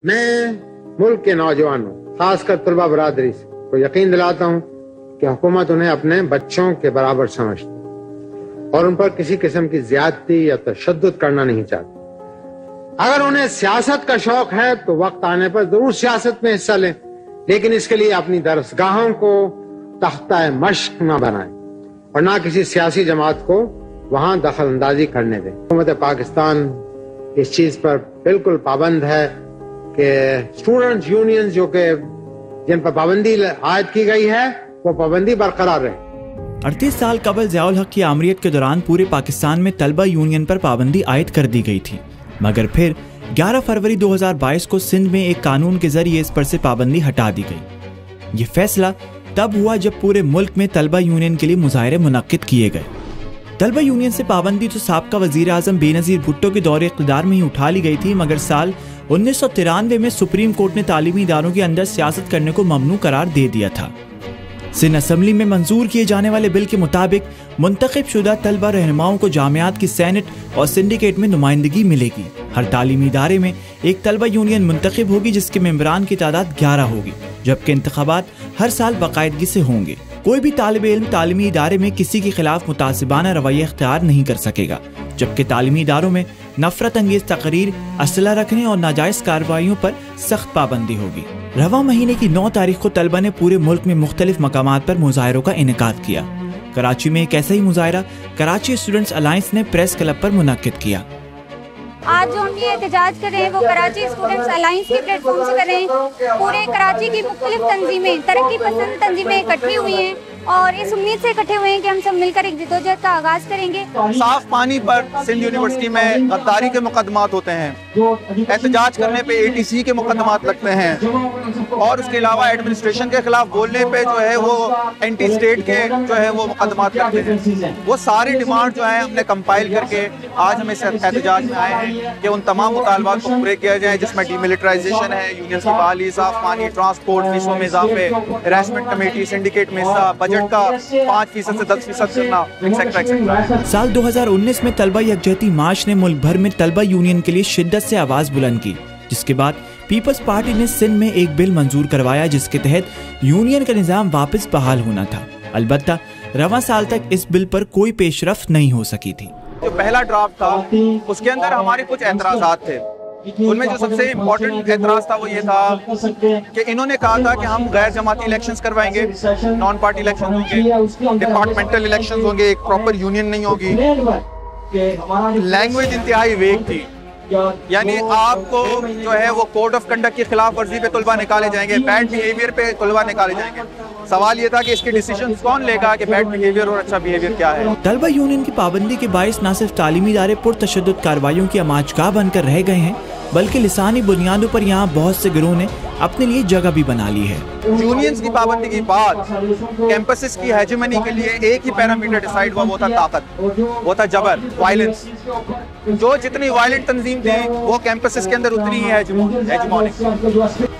میں ملک کے نوجوانوں خاص کر طلبہ برادری کو یقین دلاتا ہوں کہ حکومت انہیں اپنے بچوں کے برابر سمجھتی اور ان پر کسی قسم کی زیادتی یا تشدد کرنا نہیں چاہتی۔ اگر انہیں سیاست کا شوق ہے تو وقت آنے پر ضرور سیاست میں حصہ لیں، لیکن اس کے لیے اپنی درسگاہوں کو تختہ مشق نہ بنائیں اور نہ کسی سیاسی جماعت کو وہاں دخل اندازی کرنے دیں۔ حکومت پاکستان اس چیز پر بالکل پابند ہے کہ اسٹوڈنٹ یونین جو کہ جن پر پابندی عائد کی گئی ہے وہ پابندی برقرار رہے۔ 38 سال قبل ضیاء الحق کی آمریت کے دوران پورے پاکستان میں طلبہ یونین پر پابندی عائد کر دی گئی تھی، مگر پھر 11 فروری 2022 کو سندھ میں ایک قانون کے ذریعے اس پر سے پابندی ہٹا دی گئی۔ یہ فیصلہ تب ہوا جب پورے ملک میں طلبہ یونین کے لیے مظاہرے منعقد کیے گئے۔ طلبہ یونین سے پابندی تو سابقہ وزیر اعظم بے نظیر بھٹو کے دور اقتدار میں ہی اٹھا لی گئی تھی، مگر سال 1993 میں سپریم کورٹ نے تعلیمی اداروں کے اندر سیاست کرنے کو ممنوع قرار دے دیا تھا۔ سندھ اسمبلی میں منظور کیے جانے والے بل کے مطابق منتخب شدہ طلبہ رہنماؤں کو جامعات کی سینٹ اور سنڈیکیٹ میں نمائندگی ملے گی۔ ہر تعلیمی ادارے میں ایک طلبہ یونین منتخب ہوگی جس کے ممبران کی تعداد 11 ہوگی، جبکہ انتخابات ہر سال باقاعدگی سے ہوں گے۔ کوئی بھی طالب علم تعلیمی ادارے میں کسی کے خلاف متعصبانہ رویہ اختیار نہیں کر سکے گا، جبکہ تعلیمی اداروں میں نفرت انگیز تقریر، اسلحہ رکھنے اور ناجائز کارروائیوں پر سخت پابندی ہوگی۔ رواں مہینے کی 9 تاریخ کو طلبہ نے پورے ملک میں مختلف مقامات پر مظاہروں کا انعقاد کیا۔ کراچی میں ایک ایسا ہی مظاہرہ کراچی اسٹوڈنٹس الائنس نے پریس کلب پر منعقد کیا۔ آج جو ہم یہ احتجاج کر رہے ہیں وہ کراچی اسٹوڈنٹس الائنس کے پلیٹ فارم سے کر رہے ہیں۔ پورے کراچی کی مختلف تنظیمیں، ترقی پسند تنظیمیں اکٹھی ہوئی ہیں اور اس امید سے اکٹھے ہوئے ہیں کہ ہم سب مل کر ایک جدوجہد کا آغاز کریں گے۔ صاف پانی پر سندھ یونیورسٹی میں غداری کے مقدمات ہوتے ہیں، احتجاج کرنے پہ ATC کے مقدمات لگتے ہیں، اور اس کے علاوہ ایڈمنسٹریشن کے خلاف بولنے پہ جو ہے وہ اینٹی اسٹیٹ کے جو ہے وہ مقدمات لگتے ہیں۔ وہ ساری ڈیمانڈ جو ہیں ہم نے کمپائل کر کے آج ہم اس احتجاج میں آئے ہیں کہ ان تمام مطالبات کو پورے کیا جائے، جس میں ڈی ملٹرائزیشن ہے، یونینز کی بحالی، صاف پانی، ٹرانسپورٹ، فیسوں میں اضافے، ہراسمنٹ کمیٹی، سنڈیکیٹ میں حصہ، بجٹ کا 5% سے 10% کرنا، ایکسیکٹرا۔ سال 2019 میں طلبہ یکجہتی مارچ نے ملک بھر میں طلبہ یونین کے لیے شدت سے آواز بلند کی، جس کے بعد پیپلز پارٹی نے سندھ میں ایک بل منظور کروایا جس کے تحت یونین کا نظام واپس بحال ہونا تھا۔ البتہ رواں سال تک اس بل پر کوئی پیش رفت نہیں ہو سکی تھی۔ جو پہلا ڈرافٹ تھا اس کے اندر ہمارے کچھ اعتراضات تھے، ان میں جو سب سے امپورٹنٹ اعتراض تھا وہ یہ تھا کہ انہوں نے کہا تھا کہ ہم غیر جماعتی الیکشنز کروائیں گے، نان پارٹی الیکشن ہوں گے، ڈپارٹمنٹل الیکشنز ہوں گے، ایک پراپر یونین نہیں ہوگی۔ لینگویج انتہائی ویگ تھی، یعنی آپ کو جو ہے وہ کوڈ آف کنڈکٹ کی خلاف ورزی پہ طلبہ نکالے جائیں گے، بیڈ بیہیویئر پہ طلبہ نکالے جائیں گے۔ سوال یہ تھا کہ اس کے ڈیسیژنز کون لے گا کہ بیڈ بیہیویئر اور اچھا بیہیویئر کیا ہے۔ طلبہ یونین کی پابندی کے باعث نہ صرف تعلیمی ادارے پرتشدد کارروائیوں کی آماجگاہ بن کر رہ گئے ہیں، بلکہ لسانی بنیادوں پر یہاں بہت سے گروہوں نے اپنے لیے جگہ بھی بنا لی ہے۔ یونینز کی پابندی کے بعد کیمپسز کی ہیجمنی کے لیے ایک ہی پیرامیٹر ڈیسائیڈ ہوا، وہ تھا طاقت، وہ تھا جبر، وائلنس۔ جو جتنی وائلنٹ تنظیم تھی وہ کیمپسز کے اندر اتنی ہی ہیجمونک۔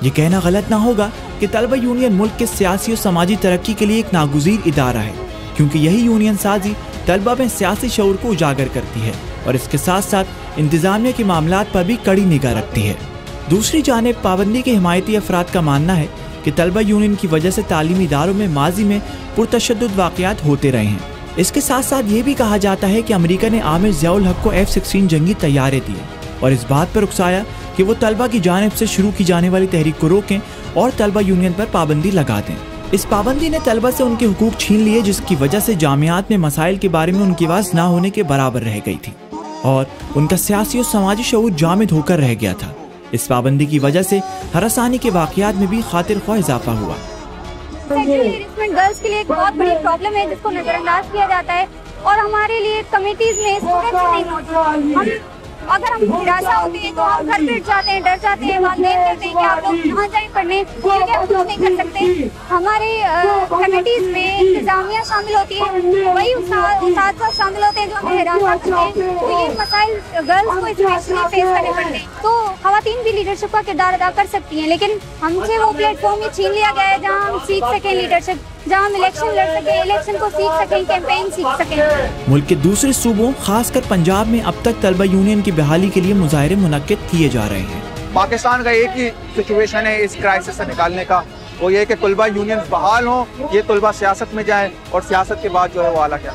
یہ کہنا غلط نہ ہوگا کہ طلبہ یونین ملک کے سیاسی اور سماجی ترقی کے لیے ایک ناگزیر ادارہ ہے، کیونکہ یہی یونین سازی طلبہ میں سیاسی شعور کو اجاگر کرتی ہے اور اس کے ساتھ ساتھ انتظامیہ کے معاملات پر بھی کڑی نگاہ رکھتی ہے۔ دوسری جانب پابندی کے حمایتی افراد کا ماننا ہے کہ طلبہ یونین کی وجہ سے تعلیمی اداروں میں ماضی میں پرتشدد واقعات ہوتے رہے ہیں۔ اس کے ساتھ ساتھ یہ بھی کہا جاتا ہے کہ امریکہ نے عامر ضیاء الحق کو F-16 جنگی طیارے دیے اور اس بات پر اکسایا کہ وہ طلبہ کی جانب سے شروع کی جانے والی تحریک کو روکیں اور طلبہ یونین پر پابندی لگا دیں۔ اس پابندی نے طلبہ سے ان کے حقوق چھین لیے، جس کی وجہ سے جامعات میں مسائل کے بارے میں ان کی آواز نہ ہونے کے برابر رہ گئی تھی اور ان کا سیاسی اور سماجی شعور جامد ہو کر رہ گیا تھا۔ اس پابندی کی وجہ سے ہراسانی کے واقعات میں بھی خاطر خواہ اضافہ ہوا۔ گرلز کے لیے ایک بہت بڑی پرابلم ہے جس کو نظر انداز کیا جاتا ہے، اور ہمارے لیے کمیٹیز میں اسٹوڈنٹس نہیں موجود۔ اگر ہم ہراساں ہوتے ہیں تو ہم گھر بیٹھ جاتے ہیں، ڈر جاتے ہیں، والدین کہتے ہیں کہ آپ لوگ کہاں جائیں پڑھنے، کیونکہ ہم کچھ نہیں کر سکتے۔ ہمارے کمیٹیز میں انتظامیہ شامل ہوتی ہے، وہی اساتذہ شامل ہوتے ہیں جو ہمیں ہراساں کرتے ہیں، تو یہ مسائل گرلز کو اسپیشلی فیس کرنے پڑتے ہیں۔ تو خواتین بھی لیڈرشپ کا کردار ادا کر سکتی ہیں، لیکن ہم سے وہ پلیٹ فارم ہی چھین لیا گیا ہے جہاں ہم سیکھ سکیں لیڈرشپ، جہاں ہم الیکشن لڑ سکیں، الیکشن کو سیکھ سکیں، کیمپین سیکھ سکیں۔ ملک کے دوسرے صوبوں خاص کر پنجاب میں اب تک طلبہ یونین کی بحالی کے لیے مظاہرے منعقد کیے جا رہے ہیں۔ پاکستان کا ایک ہی سچویشن ہے اس کرائسس سے نکالنے کا، وہ یہ کہ طلبہ یونینز بحال ہوں، یہ طلبہ سیاست میں جائیں اور سیاست کے بعد جو ہے وہ اعلیٰ کیا